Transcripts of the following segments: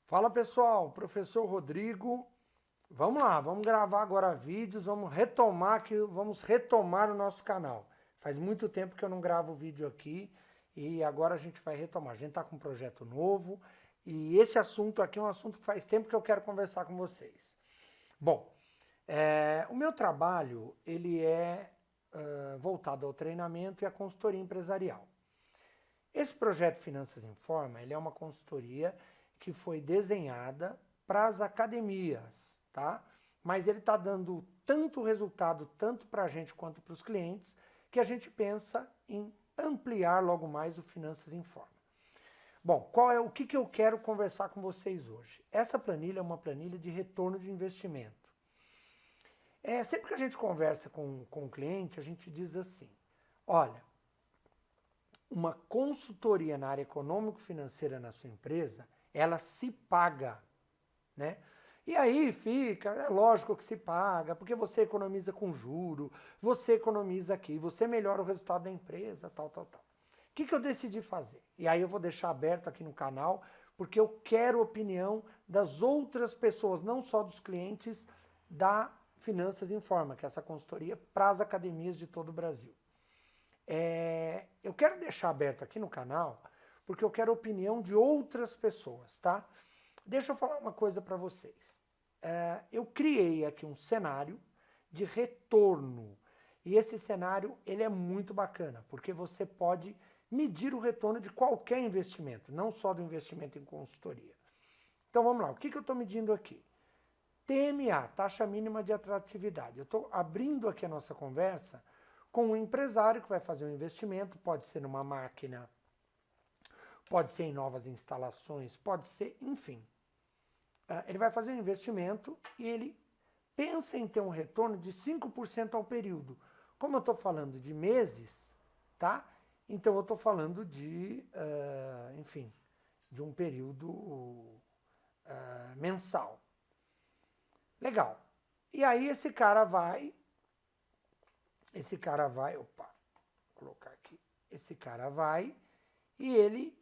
Fala pessoal, professor Rodrigo. Vamos lá, vamos gravar agora vídeos, vamos retomar o nosso canal. Faz muito tempo que eu não gravo vídeo aqui e agora a gente vai retomar. A gente está com um projeto novo e esse assunto aqui é um assunto que faz tempo que eu quero conversar com vocês. Bom, o meu trabalho ele é voltado ao treinamento e à consultoria empresarial. Esse projeto Finanças em Forma, ele é uma consultoria que foi desenhada para as academias, tá? Mas ele está dando tanto resultado, tanto para a gente quanto para os clientes, que a gente pensa em ampliar logo mais o Finanças em Forma. Bom, o que eu quero conversar com vocês hoje? Essa planilha é uma planilha de retorno de investimento. Sempre que a gente conversa com o cliente, a gente diz assim, olha, uma consultoria na área econômico-financeira na sua empresa, ela se paga, né? E aí fica, é lógico que se paga, porque você economiza com juro, você economiza aqui, você melhora o resultado da empresa, tal, tal, tal. O que eu decidi fazer? E aí eu vou deixar aberto aqui no canal, porque eu quero a opinião das outras pessoas, não só dos clientes da Finanças em Forma, que é essa consultoria para as academias de todo o Brasil. Eu quero deixar aberto aqui no canal, porque eu quero a opinião de outras pessoas, tá? Deixa eu falar uma coisa para vocês. Eu criei aqui um cenário de retorno. E esse cenário, ele é muito bacana, porque você pode medir o retorno de qualquer investimento, não só do investimento em consultoria. Então vamos lá, o que eu estou medindo aqui? TMA, taxa mínima de atratividade. Eu estou abrindo aqui a nossa conversa com um empresário que vai fazer um investimento, pode ser numa máquina, pode ser em novas instalações, pode ser, enfim. Ele vai fazer um investimento e ele pensa em ter um retorno de 5% ao período. Como eu estou falando de meses, tá? Então eu estou falando de, enfim, de um período mensal. Legal. E aí esse cara vai, opa, vou colocar aqui, esse cara vai e ele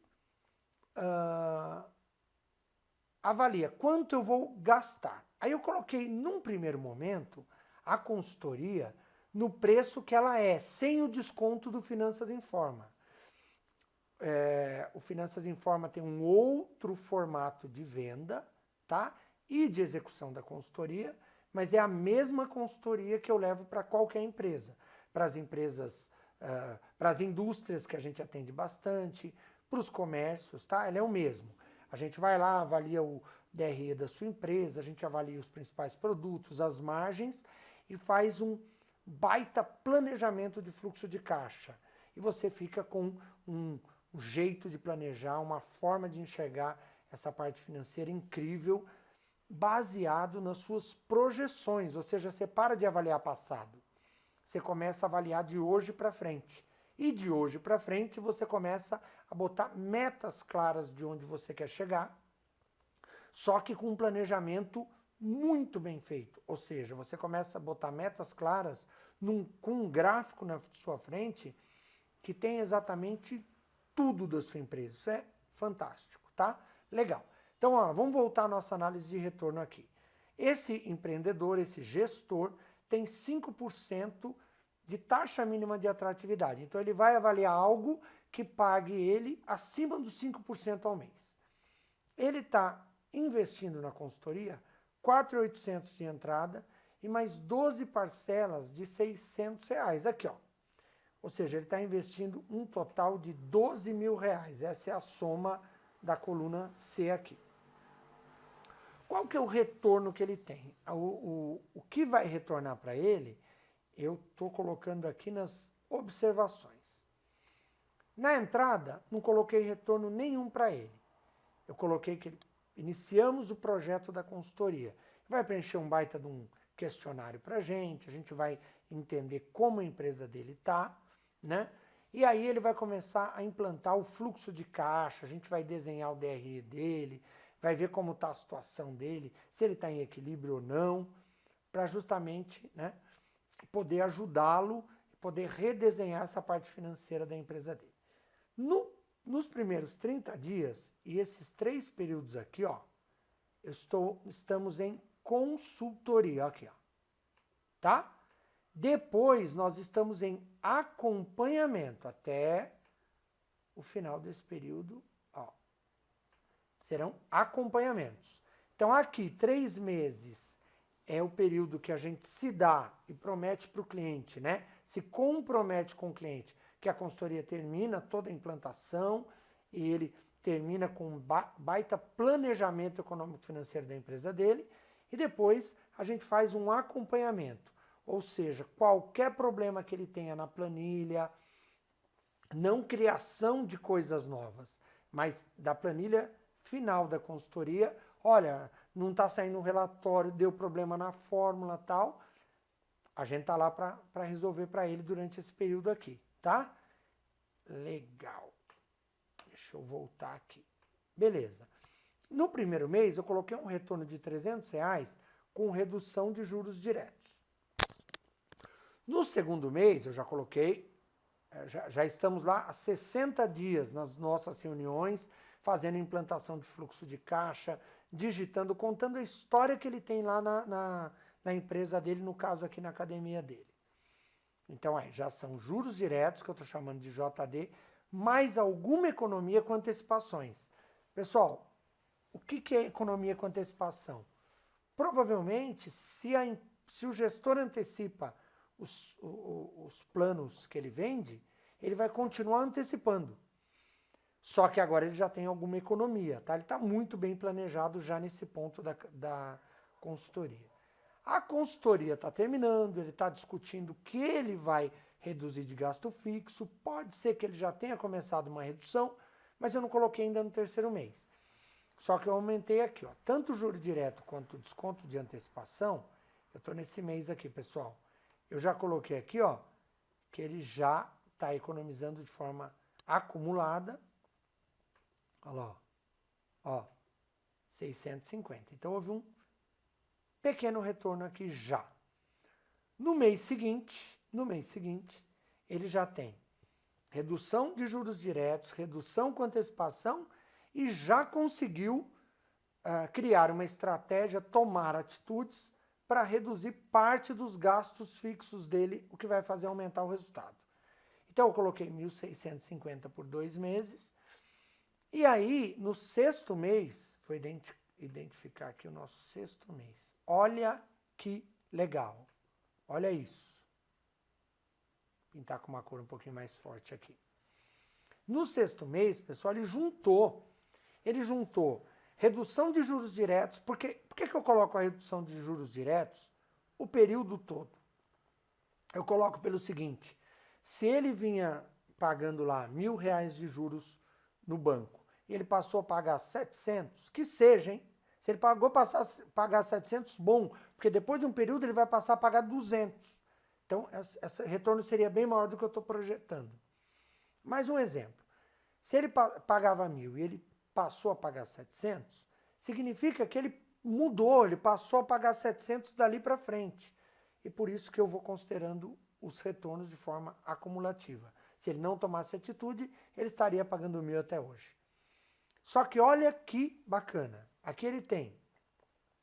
avalia quanto eu vou gastar. Aí eu coloquei num primeiro momento a consultoria no preço que ela é, sem o desconto do Finanças em Forma. O Finanças em Forma tem um outro formato de venda, tá? E de execução da consultoria, mas é a mesma consultoria que eu levo para qualquer empresa. Para as empresas, para as indústrias que a gente atende bastante, para os comércios, tá? Ela é o mesmo. A gente vai lá, avalia o DRE da sua empresa, a gente avalia os principais produtos, as margens e faz um baita planejamento de fluxo de caixa. E você fica com um jeito de planejar, uma forma de enxergar essa parte financeira incrível, baseado nas suas projeções, ou seja, você para de avaliar passado, você começa a avaliar de hoje para frente. E de hoje para frente você começa a botar metas claras de onde você quer chegar, só que com um planejamento muito bem feito. Ou seja, você começa a botar metas claras com um gráfico na sua frente que tem exatamente tudo da sua empresa. Isso é fantástico, tá? Legal. Então, vamos voltar à nossa análise de retorno aqui. Esse empreendedor, esse gestor, tem 5% de taxa mínima de atratividade. Então, ele vai avaliar algo que pague ele acima dos 5% ao mês. Ele está investindo na consultoria 4.800 de entrada e mais 12 parcelas de R$600. Aqui, ó. Ou seja, ele está investindo um total de R$12.000. Essa é a soma da coluna C aqui. Qual que é o retorno que ele tem? O que vai retornar para ele, eu estou colocando aqui nas observações. Na entrada, não coloquei retorno nenhum para ele. Eu coloquei que iniciamos o projeto da consultoria. Vai preencher um baita de um questionário para a gente vai entender como a empresa dele está, né? E aí ele vai começar a implantar o fluxo de caixa, a gente vai desenhar o DRE dele, vai ver como está a situação dele, se ele está em equilíbrio ou não, para justamente, né, poder ajudá-lo, poder redesenhar essa parte financeira da empresa dele. Nos primeiros 30 dias, e esses 3 períodos aqui, ó, Estamos em consultoria, aqui, ó, tá? Depois nós estamos em acompanhamento até o final desse período, ó. Serão acompanhamentos. Então aqui, 3 meses é o período que a gente se dá e promete para o cliente, né? Se compromete com o cliente que a consultoria termina toda a implantação e ele termina com um baita planejamento econômico-financeiro da empresa dele e depois a gente faz um acompanhamento. Ou seja, qualquer problema que ele tenha na planilha, não criação de coisas novas, mas da planilha final da consultoria, olha, não está saindo um relatório, deu problema na fórmula tal, a gente está lá para resolver para ele durante esse período aqui, tá? Legal. Deixa eu voltar aqui. Beleza. No primeiro mês eu coloquei um retorno de R$300 com redução de juros diretos. No segundo mês eu já coloquei, já estamos lá há 60 dias nas nossas reuniões, fazendo implantação de fluxo de caixa, digitando, contando a história que ele tem lá na empresa dele, no caso aqui na academia dele. Então aí já são juros diretos, que eu estou chamando de JD, mais alguma economia com antecipações. Pessoal, o que é economia com antecipação? Provavelmente, se o gestor antecipa os planos que ele vende, ele vai continuar antecipando. Só que agora ele já tem alguma economia, tá? Ele está muito bem planejado já nesse ponto da consultoria. A consultoria está terminando, ele está discutindo o que ele vai reduzir de gasto fixo, pode ser que ele já tenha começado uma redução, mas eu não coloquei ainda no terceiro mês. Só que eu aumentei aqui, ó, tanto o juro direto quanto o desconto de antecipação, eu estou nesse mês aqui, pessoal. Eu já coloquei aqui, ó, que ele já está economizando de forma acumulada. Olha lá, ó, 650. Então houve um pequeno retorno aqui já. No mês seguinte, ele já tem redução de juros diretos, redução com antecipação e já conseguiu criar uma estratégia, tomar atitudes para reduzir parte dos gastos fixos dele, o que vai fazer aumentar o resultado. Então eu coloquei 1.650 por 2 meses. E aí, no sexto mês, foi identificar aqui o nosso sexto mês. Olha que legal. Olha isso. Vou pintar com uma cor um pouquinho mais forte aqui. No sexto mês, pessoal, ele juntou redução de juros diretos. Por que eu coloco a redução de juros diretos o período todo? Eu coloco pelo seguinte, se ele vinha pagando lá R$1.000 de juros no banco, e ele passou a pagar 700, que seja, hein? Se ele passar a pagar 700, bom, porque depois de um período ele vai passar a pagar 200. Então, esse retorno seria bem maior do que eu estou projetando. Mais um exemplo. Se ele pagava 1.000 e ele passou a pagar 700, significa que ele mudou, ele passou a pagar 700 dali para frente. E por isso que eu vou considerando os retornos de forma acumulativa. Se ele não tomasse atitude, ele estaria pagando 1.000 até hoje. Só que olha que bacana. Aqui ele tem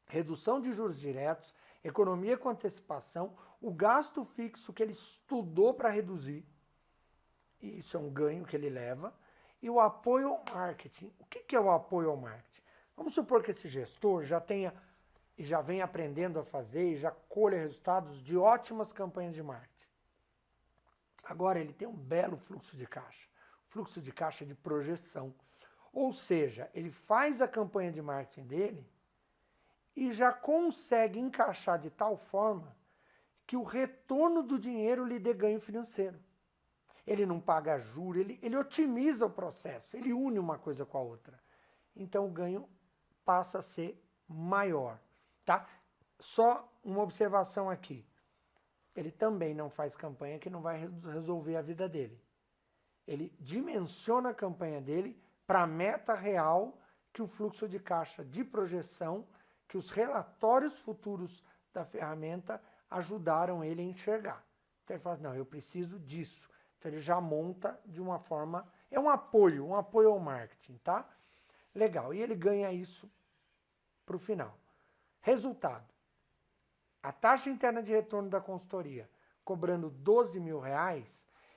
redução de juros diretos, economia com antecipação, o gasto fixo que ele estudou para reduzir, e isso é um ganho que ele leva, e o apoio ao marketing. O que é o apoio ao marketing? Vamos supor que esse gestor já tenha e já vem aprendendo a fazer e já colhe resultados de ótimas campanhas de marketing. Agora ele tem um belo fluxo de caixa de projeção. Ou seja, ele faz a campanha de marketing dele e já consegue encaixar de tal forma que o retorno do dinheiro lhe dê ganho financeiro. Ele não paga juros, ele otimiza o processo, ele une uma coisa com a outra. Então o ganho passa a ser maior, tá? Só uma observação aqui. Ele também não faz campanha que não vai resolver a vida dele. Ele dimensiona a campanha dele para a meta real que o fluxo de caixa de projeção, que os relatórios futuros da ferramenta ajudaram ele a enxergar. Então ele fala, não, eu preciso disso. Então ele já monta de uma forma, é um apoio ao marketing, tá? Legal, e ele ganha isso para o final. Resultado, a taxa interna de retorno da consultoria, cobrando R$12.000,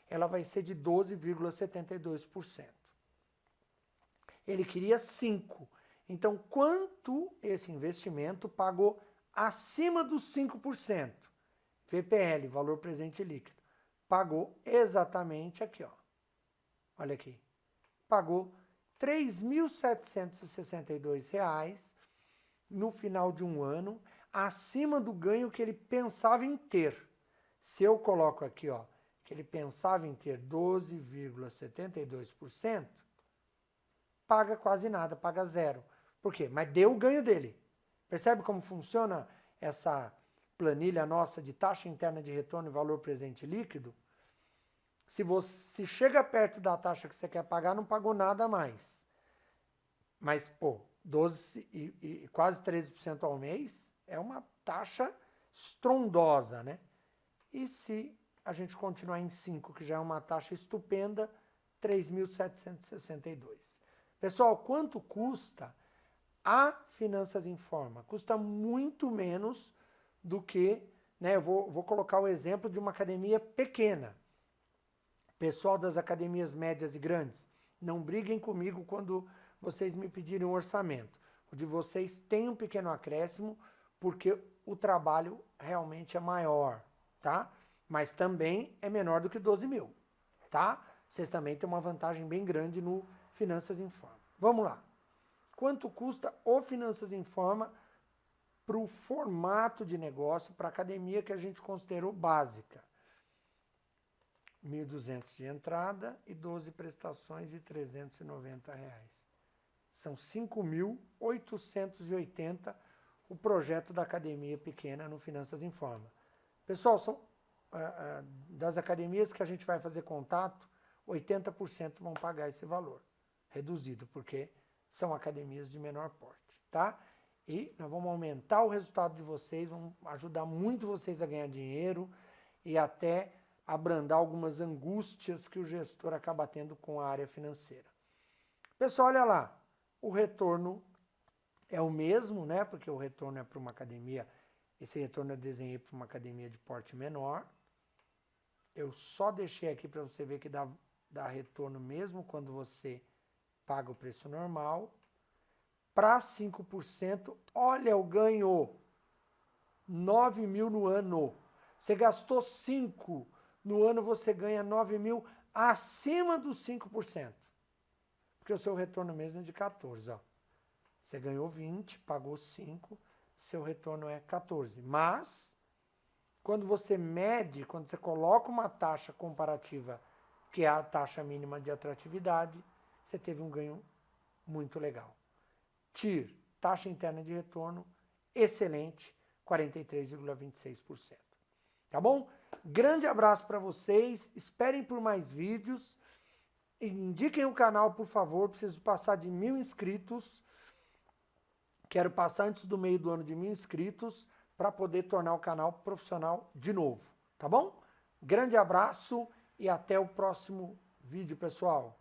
ela vai ser de 12,72%. Ele queria 5%. Então, quanto esse investimento pagou acima dos 5%? VPL, valor presente líquido. Pagou exatamente aqui, ó. Olha aqui. Pagou R$3.762 no final de um ano, acima do ganho que ele pensava em ter. Se eu coloco aqui, ó, que ele pensava em ter 12,72%, paga quase nada, paga zero. Por quê? Mas deu o ganho dele. Percebe como funciona essa planilha nossa de taxa interna de retorno e valor presente líquido? Se você chega perto da taxa que você quer pagar, não pagou nada a mais. Mas, pô, 12 e quase 13% ao mês é uma taxa estrondosa, né? E se a gente continuar em 5, que já é uma taxa estupenda, 3.762. Pessoal, quanto custa a Finanças Informa? Custa muito menos do que, né? Eu vou colocar o exemplo de uma academia pequena. Pessoal das academias médias e grandes, não briguem comigo quando vocês me pedirem um orçamento. O de vocês tem um pequeno acréscimo, porque o trabalho realmente é maior, tá? Mas também é menor do que 12.000, tá? Vocês também têm uma vantagem bem grande no Finanças Informa. Vamos lá. Quanto custa o Finanças Informa para o formato de negócio, para a academia que a gente considerou básica? R$1.200 de entrada e 12 prestações de R$390. São R$5.880 o projeto da academia pequena no Finanças Informa. Pessoal, são das academias que a gente vai fazer contato, 80% vão pagar esse valor reduzido, porque são academias de menor porte, tá? E nós vamos aumentar o resultado de vocês, vamos ajudar muito vocês a ganhar dinheiro e até abrandar algumas angústias que o gestor acaba tendo com a área financeira. Pessoal, olha lá, o retorno é o mesmo, né? Porque o retorno é para uma academia, esse retorno eu desenhei para uma academia de porte menor. Eu só deixei aqui para você ver que dá retorno mesmo quando você paga o preço normal. Para 5%, olha o ganho, 9.000 no ano. Você gastou 5, no ano você ganha 9.000 acima dos 5%. Porque o seu retorno mesmo é de 14, ó. Você ganhou 20, pagou 5, seu retorno é 14. Mas, quando você mede, quando você coloca uma taxa comparativa, que é a taxa mínima de atratividade, você teve um ganho muito legal. TIR, taxa interna de retorno, excelente, 43,26%. Tá bom? Grande abraço para vocês, esperem por mais vídeos, indiquem o canal, por favor, preciso passar de 1.000 inscritos, quero passar antes do meio do ano de 1.000 inscritos, para poder tornar o canal profissional de novo, tá bom? Grande abraço e até o próximo vídeo, pessoal.